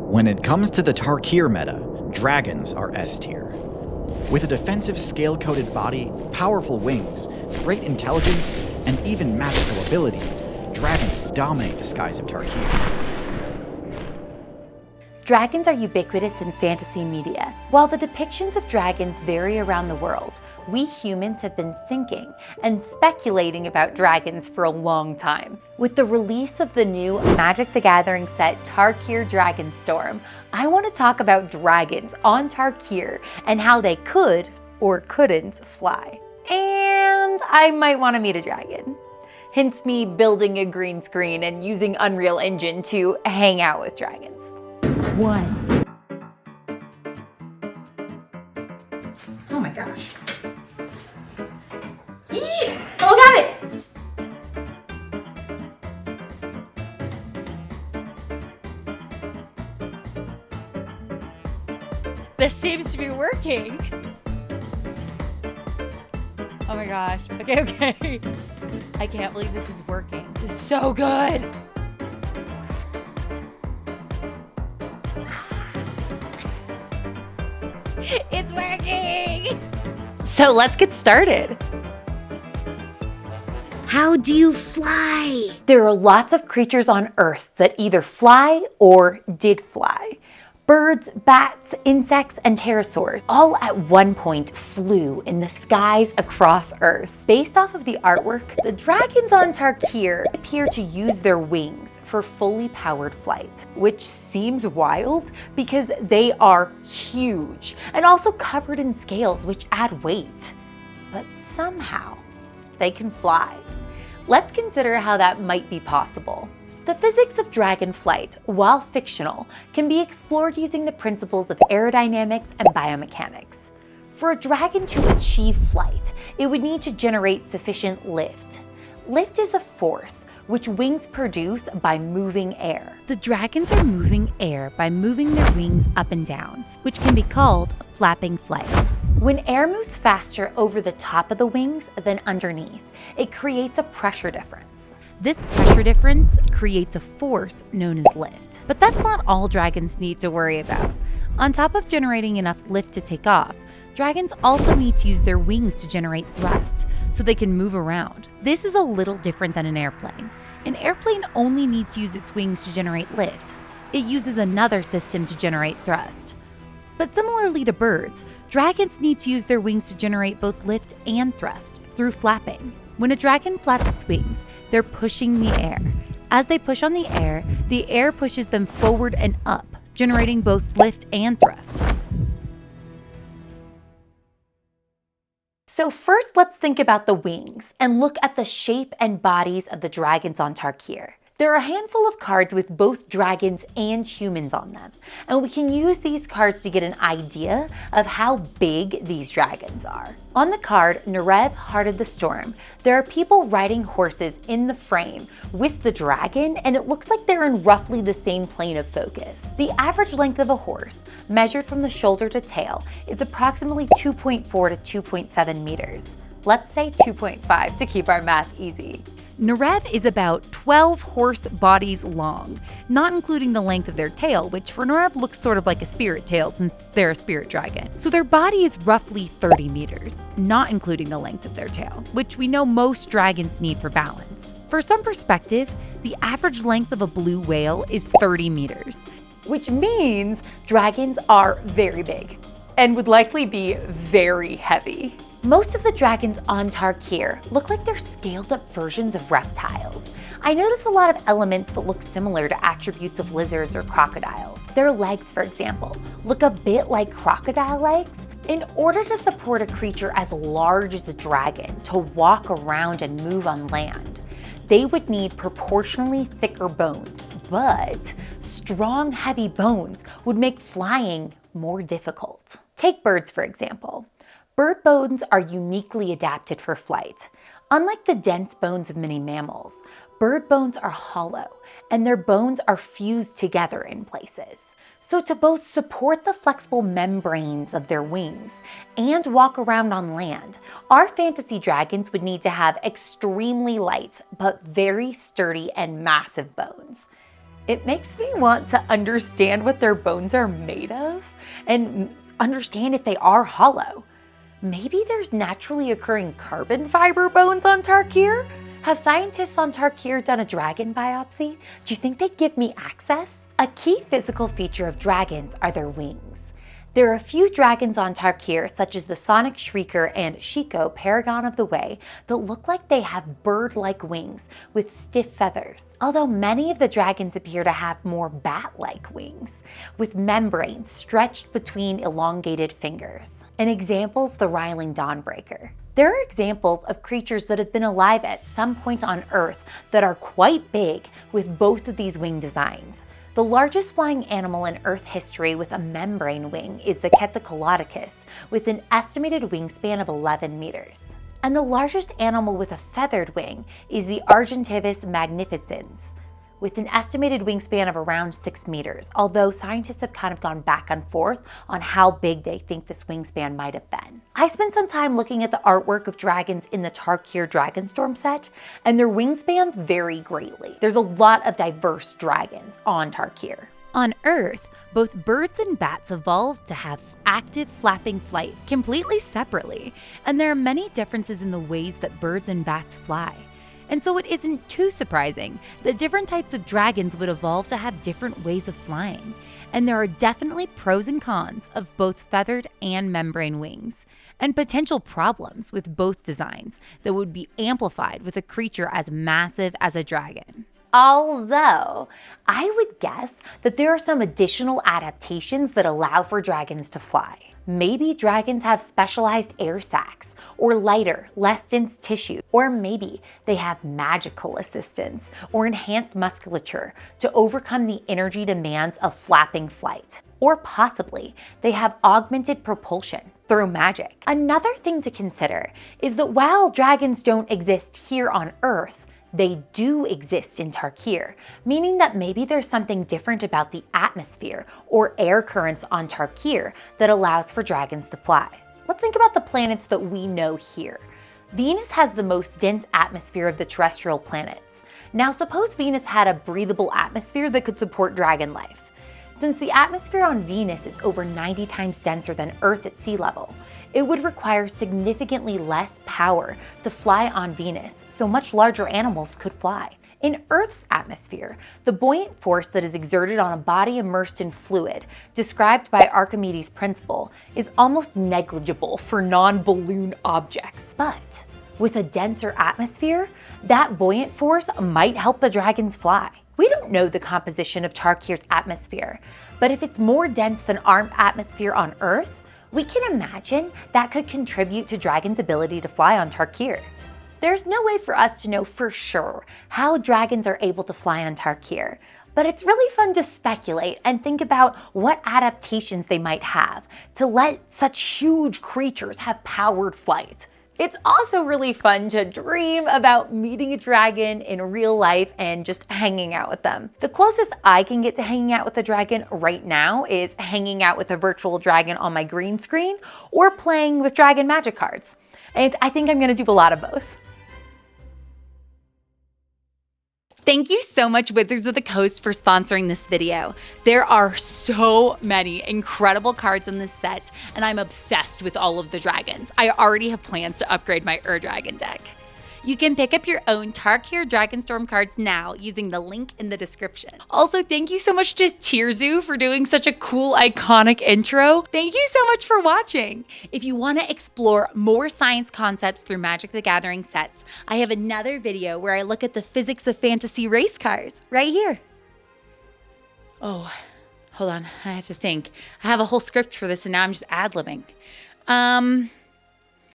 When it comes to the Tarkir meta, dragons are S tier. With a defensive scale-coated body, powerful wings, great intelligence, and even magical abilities, dragons dominate the skies of Tarkir. Dragons are ubiquitous in fantasy media. While the depictions of dragons vary around the world, we humans have been thinking and speculating about dragons for a long time. With the release of the new Magic the Gathering set Tarkir Dragonstorm, I want to talk about dragons on Tarkir and how they could or couldn't fly. And I might want to meet a dragon. Hence me building a green screen and using Unreal Engine to hang out with dragons. 1. Oh my gosh. Oh, got it! This seems to be working. Oh my gosh. Okay. I can't believe this is working. This is so good. It's working! So let's get started. How do you fly? There are lots of creatures on Earth that either fly or did fly. Birds, bats, insects, and pterosaurs all at one point flew in the skies across Earth. Based off of the artwork, the dragons on Tarkir appear to use their wings for fully powered flight, which seems wild because they are huge and also covered in scales which add weight. But somehow, they can fly. Let's consider how that might be possible. The physics of dragon flight, while fictional, can be explored using the principles of aerodynamics and biomechanics. For a dragon to achieve flight, it would need to generate sufficient lift. Lift is a force which wings produce by moving air. The dragons are moving air by moving their wings up and down, which can be called flapping flight. When air moves faster over the top of the wings than underneath, it creates a pressure difference. This pressure difference creates a force known as lift. But that's not all dragons need to worry about. On top of generating enough lift to take off, dragons also need to use their wings to generate thrust, so they can move around. This is a little different than an airplane. An airplane only needs to use its wings to generate lift. It uses another system to generate thrust. But similarly to birds, dragons need to use their wings to generate both lift and thrust through flapping. When a dragon flaps its wings, they're pushing the air. As they push on the air pushes them forward and up, generating both lift and thrust. So first, let's think about the wings and look at the shape and bodies of the dragons on Tarkir. There are a handful of cards with both dragons and humans on them, and we can use these cards to get an idea of how big these dragons are. On the card, Narev, Heart of the Storm, there are people riding horses in the frame with the dragon, and it looks like they're in roughly the same plane of focus. The average length of a horse, measured from the shoulder to tail, is approximately 2.4 to 2.7 meters. Let's say 2.5 to keep our math easy. Narev is about 12 horse bodies long, not including the length of their tail, which for Narev looks sort of like a spirit tail since they're a spirit dragon. So their body is roughly 30 meters, not including the length of their tail, which we know most dragons need for balance. For some perspective, the average length of a blue whale is 30 meters, which means dragons are very big and would likely be very heavy. Most of the dragons on Tarkir look like they're scaled up versions of reptiles. I notice a lot of elements that look similar to attributes of lizards or crocodiles. Their legs, for example, look a bit like crocodile legs. In order to support a creature as large as a dragon to walk around and move on land, they would need proportionally thicker bones, but strong, heavy bones would make flying more difficult. Take birds, for example. Bird bones are uniquely adapted for flight. Unlike the dense bones of many mammals, bird bones are hollow, and their bones are fused together in places. So to both support the flexible membranes of their wings and walk around on land, our fantasy dragons would need to have extremely light but very sturdy and massive bones. It makes me want to understand what their bones are made of and understand if they are hollow. Maybe there's naturally occurring carbon fiber bones on Tarkir? Have scientists on Tarkir done a dragon biopsy? Do you think they'd give me access? A key physical feature of dragons are their wings. There are a few dragons on Tarkir, such as the Sonic Shrieker and Shiko, Paragon of the Way, that look like they have bird-like wings with stiff feathers, although many of the dragons appear to have more bat-like wings, with membranes stretched between elongated fingers. An example's the Riling Dawnbreaker. There are examples of creatures that have been alive at some point on Earth that are quite big with both of these wing designs. The largest flying animal in Earth history with a membrane wing is the Quetzalcoatlus, with an estimated wingspan of 11 meters. And the largest animal with a feathered wing is the Argentavis magnificens, with an estimated wingspan of around 6 meters, although scientists have kind of gone back and forth on how big they think this wingspan might have been. I spent some time looking at the artwork of dragons in the Tarkir Dragonstorm set, and their wingspans vary greatly. There's a lot of diverse dragons on Tarkir. On Earth, both birds and bats evolved to have active flapping flight completely separately, and there are many differences in the ways that birds and bats fly. And so it isn't too surprising that different types of dragons would evolve to have different ways of flying. And there are definitely pros and cons of both feathered and membrane wings, and potential problems with both designs that would be amplified with a creature as massive as a dragon. Although, I would guess that there are some additional adaptations that allow for dragons to fly. Maybe dragons have specialized air sacs, or lighter, less dense tissue, or maybe they have magical assistance or enhanced musculature to overcome the energy demands of flapping flight. Or possibly they have augmented propulsion through magic. Another thing to consider is that while dragons don't exist here on Earth, they do exist in Tarkir, meaning that maybe there's something different about the atmosphere or air currents on Tarkir that allows for dragons to fly. Let's think about the planets that we know here. Venus has the most dense atmosphere of the terrestrial planets. Now suppose Venus had a breathable atmosphere that could support dragon life. Since the atmosphere on Venus is over 90 times denser than Earth at sea level, it would require significantly less power to fly on Venus, so much larger animals could fly. In Earth's atmosphere, the buoyant force that is exerted on a body immersed in fluid, described by Archimedes' principle, is almost negligible for non-balloon objects. But with a denser atmosphere, that buoyant force might help the dragons fly. We don't know the composition of Tarkir's atmosphere, but if it's more dense than our atmosphere on Earth, we can imagine that could contribute to dragons' ability to fly on Tarkir. There's no way for us to know for sure how dragons are able to fly on Tarkir, but it's really fun to speculate and think about what adaptations they might have to let such huge creatures have powered flight. It's also really fun to dream about meeting a dragon in real life and just hanging out with them. The closest I can get to hanging out with a dragon right now is hanging out with a virtual dragon on my green screen or playing with dragon magic cards. And I think I'm gonna do a lot of both. Thank you so much, Wizards of the Coast, for sponsoring this video. There are so many incredible cards in this set, and I'm obsessed with all of the dragons. I already have plans to upgrade my Dragon deck. You can pick up your own Tarkir Dragonstorm cards now using the link in the description. Also, thank you so much to TierZoo for doing such a cool, iconic intro. Thank you so much for watching. If you want to explore more science concepts through Magic the Gathering sets, I have another video where I look at the physics of fantasy race cars right here. Oh, hold on, I have to think. I have a whole script for this and now I'm just ad-libbing.